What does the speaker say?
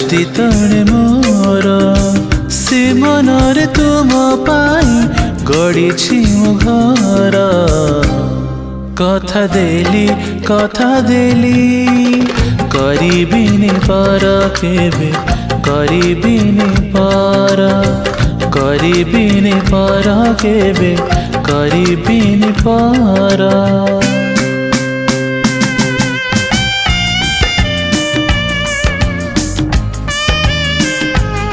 छाती तले मोर से मनरे तुम पाई गढ़ी मो घर कथा देली करिबिनी पर केबे करिबिनी पर केबे करिबिनी पर।